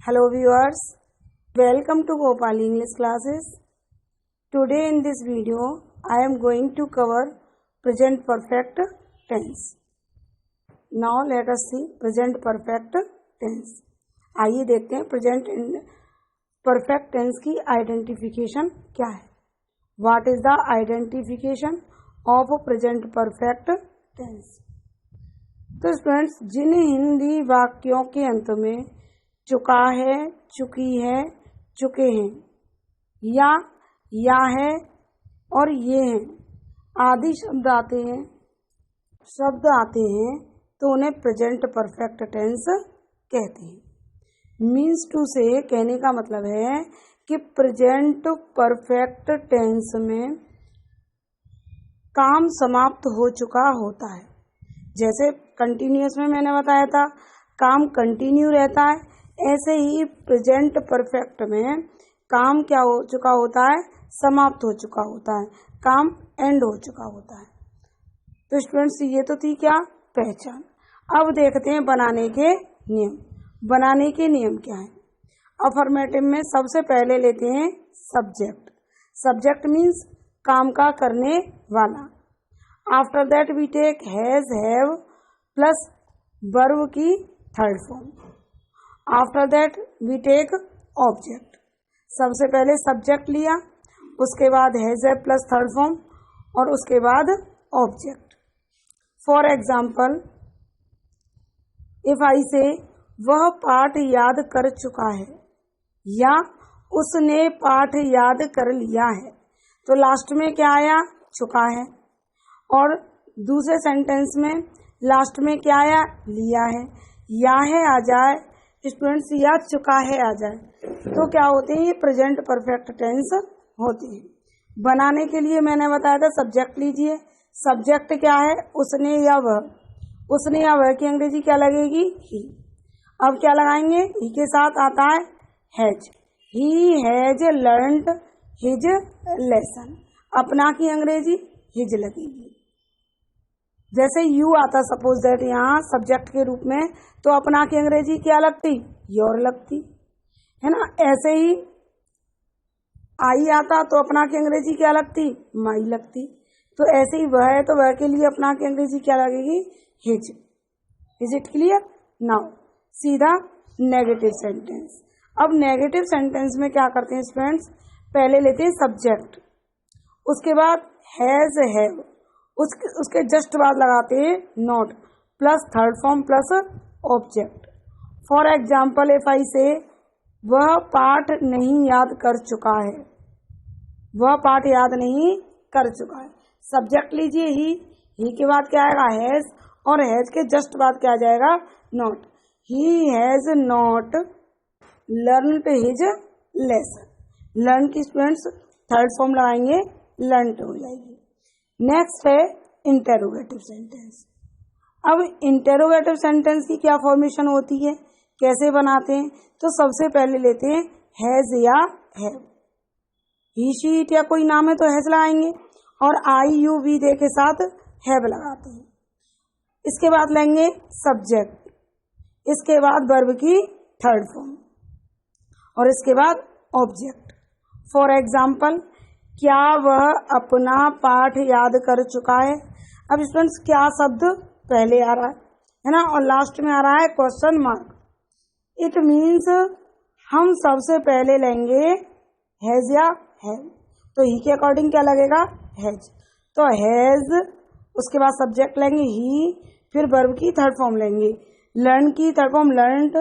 Hello viewers, welcome to Gopal English classes. Today in this video, I am going to cover present perfect tense. Now let us see present perfect tense. आइए देखते हैं present perfect tense की identification क्या है. What is the identification of present perfect tense? तो students, जिन हिंदी वाक्यों के अंत में चुका है, चुकी है, चुके हैं या है और ये हैं आदि शब्द आते हैं तो उन्हें प्रेजेंट परफेक्ट टेंस कहते हैं. मीन्स टू से कहने का मतलब है कि प्रेजेंट परफेक्ट टेंस में काम समाप्त हो चुका होता है. जैसे कंटिन्यूअस में मैंने बताया था काम कंटिन्यू रहता है, ऐसे ही प्रेजेंट परफेक्ट में काम क्या हो चुका होता है, समाप्त हो चुका होता है, काम एंड हो चुका होता है. तो स्टूडेंट्स, ये तो थी क्या पहचान. अब देखते हैं बनाने के नियम. बनाने के नियम क्या है. अफर्मेटिव में सबसे पहले लेते हैं सब्जेक्ट. सब्जेक्ट मीन्स काम का करने वाला. After that we take has, have plus verb की third form. After that we take object. सबसे पहले सब्जेक्ट लिया, उसके बाद has, have plus third form और उसके बाद object. For example, if I say वह पाठ याद कर चुका है या उसने पाठ याद कर लिया है, तो लास्ट में क्या आया, चुका है. और दूसरे सेंटेंस में लास्ट में क्या आया, लिया है. या है आ जाए स्टूडेंट्स, या चुका है आ जाए तो क्या होते हैं, ये प्रेजेंट परफेक्ट टेंस होते हैं. बनाने के लिए मैंने बताया था सब्जेक्ट लीजिए. सब्जेक्ट क्या है, उसने या वह. उसने या वह की अंग्रेजी क्या लगेगी, ही. अब क्या लगाएंगे, ही के साथ आता है has. He has learned his lesson. अपना की अंग्रेजी हिज लगेगी. जैसे यू आता सपोज दैट यहाँ सब्जेक्ट के रूप में, तो अपना की अंग्रेजी क्या लगती, योर लगती है ना. ऐसे ही आई आता तो अपना की अंग्रेजी क्या लगती, माई लगती. तो ऐसे ही वह है तो वह के लिए अपना की अंग्रेजी क्या लगेगी, his. Is it clear. Now सीधा नेगेटिव सेंटेंस. अब नेगेटिव सेंटेंस में क्या करते हैं स्टूडेंट्स, पहले लेते हैं सब्जेक्ट, उसके बाद हैज, हैव, उसके जस्ट बाद लगाते हैं not plus third form plus object. For example, if I say वह पाठ नहीं याद कर चुका है, वह पाठ याद नहीं कर चुका है. सब्जेक्ट लीजिए ही के बाद क्या आएगा, हैज, और हैज के जस्ट बाद क्या आ जाएगा, not. He has not learned his lesson. Learn की स्टूडेंट्स थर्ड फॉर्म लगाएंगे, लर्नड हो जाएगी. नेक्स्ट है इंटेरोगेटिव सेंटेंस. अब इंटेरोगेटिव सेंटेंस की क्या फॉर्मेशन होती है, कैसे बनाते हैं, तो सबसे पहले लेते हैं हैज या हैव. ही, शी, इट या कोई नाम है तो हैज लगाएंगे और आई, यू, वी दे के साथ हैव लगाते हैं. इसके बाद लेंगे सब्जेक्ट, इसके बाद वर्ब की थर्ड फॉर्म और इसके बाद ऑब्जेक्ट. फॉर एग्जाम्पल, क्या वह अपना पाठ याद कर चुका है. अब स्टूडेंट्स, क्या शब्द पहले आ रहा है ना, और लास्ट में आ रहा है क्वेश्चन मार्क. इट मीन्स हम सबसे पहले लेंगे हैज या हैव. तो ही के अकॉर्डिंग क्या लगेगा, हैज. तो हैज, उसके बाद सब्जेक्ट लेंगे ही, फिर वर्ब की थर्ड फॉर्म लेंगे, लर्न की third form learned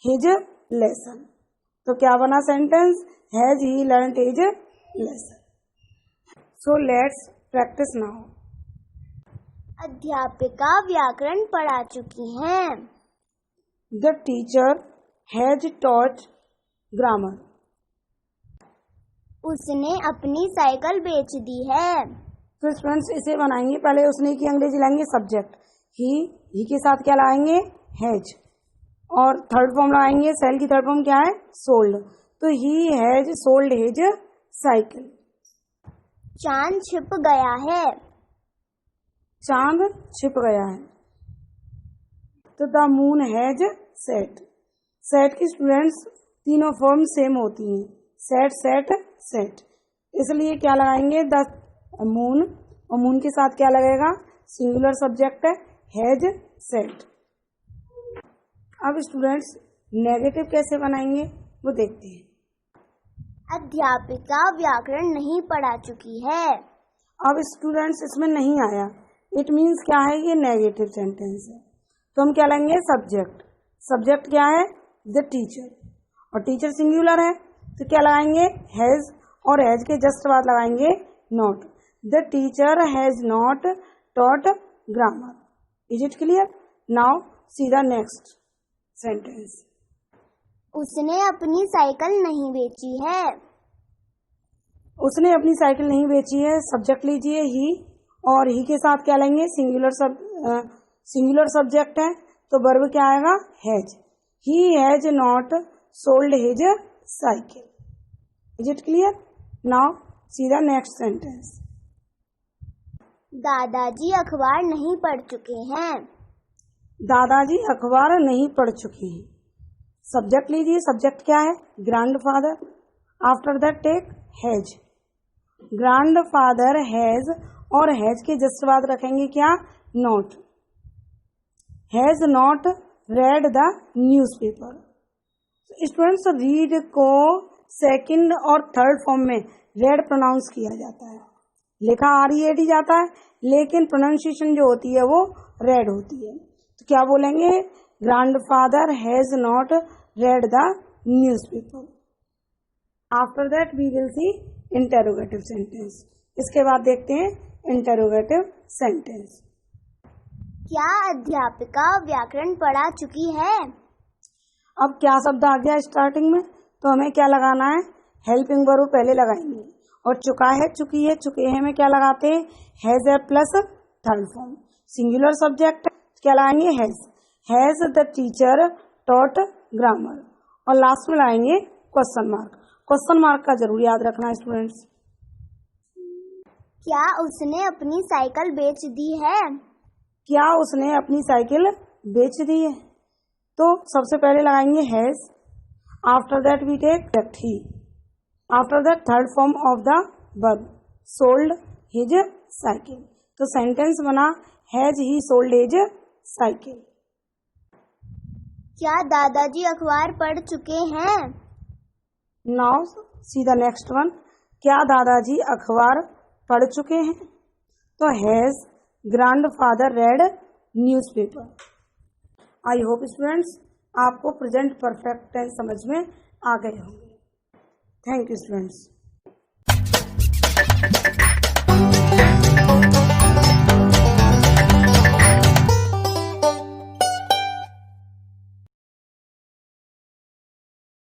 his lesson. तो क्या बना sentence, has he learned his lesson. So let's practice now. अध्यापिका व्याकरण पढ़ा चुकी हैं. The teacher has taught grammar. उसने अपनी साइकिल बेच दी है. तो स्टूडेंट्स, इसे बनाएंगे. पहले उसने की अंग्रेजी लाएंगे सब्जेक्ट, ही के साथ क्या लाएंगे, हैज, और थर्ड फॉर्म लगाएंगे. सेल की थर्ड फॉर्म क्या है, सोल्ड. तो he has sold his cycle. चांद छिप गया है. चांद छिप गया है. तो the moon has set. Set की स्टूडेंट्स तीनों फॉर्म सेम होती हैं, सेट सेट सेट, इसलिए क्या लगाएंगे द मून, और मून के साथ क्या लगेगा, सिंगुलर सब्जेक्ट है हैज सेट। अब स्टूडेंट्स नेगेटिव कैसे बनाएंगे वो देखते हैं। अध्यापिका व्याकरण नहीं पढ़ा चुकी है। अब स्टूडेंट्स इसमें नहीं आया, इट मीन्स क्या है, ये नेगेटिव सेंटेंस है, तो हम क्या लेंगे सब्जेक्ट। सब्जेक्ट क्या है, द टीचर, और टीचर सिंगुलर है तो क्या लगाएंगे हैज, और हैज के जस्ट बाद लगाएंगे not. The teacher has not taught grammar. Is it clear? Now see the next sentence. उसने अपनी साइकिल नहीं बेची है। उसने अपनी साइकिल नहीं बेची है, सब्जेक्ट लीजिए ही, और ही के साथ क्या लेंगे सिंगुलर सब्जेक्ट है तो वर्ब क्या आएगा has. He has not sold his cycle. Is it clear? Now see the next sentence. दादाजी अखबार नहीं पढ़ चुके हैं। दादाजी अखबार नहीं पढ़ चुके हैं, सब्जेक्ट लीजिए, सब्जेक्ट क्या है grandfather, after that take has. Grandfather has, और हैज के जस्ट बाद रखेंगे क्या not. Has not read the newspaper. Students read को सेकंड और थर्ड फॉर्म में रेड प्रोनाउंस किया जाता है, लिखा READ जाता है, लेकिन प्रोनाउंसिएशन जो होती है वो रेड होती है। तो क्या बोलेंगे, grandfather has not read the newspaper. After that we will see interrogative sentence. इसके बाद देखते हैं इंटरोगेटिव सेंटेंस। क्या अध्यापिका व्याकरण पढ़ा चुकी है? अब क्या शब्द आ गया स्टार्टिंग में, तो हमें क्या लगाना है, हेल्पिंग वर्ब पहले लगाएंगे, और चुका है चुकी है चुके हैं में क्या लगाते हैं has a plus third form. Singular subject क्या लगाएंगे has the teacher taught grammar, और लास्ट में लाएंगे क्वेश्चन मार्क। क्वेश्चन मार्क का जरूर याद रखना स्टूडेंट्स। क्या उसने अपनी साइकिल बेच दी है? क्या उसने अपनी साइकिल बेच दी है, तो सबसे पहले लगाएंगे has, after that we take that he, after that third form of the verb sold his cycle. तो सेंटेंस बना has he sold his cycle. क्या दादाजी अखबार पढ़ चुके हैं? Now see the next one. क्या दादाजी अखबार पढ़ चुके हैं, तो has grandfather read newspaper. I hope students आपको प्रेजेंट परफेक्ट टेंस समझ में आ गए होंगे। Thank you students.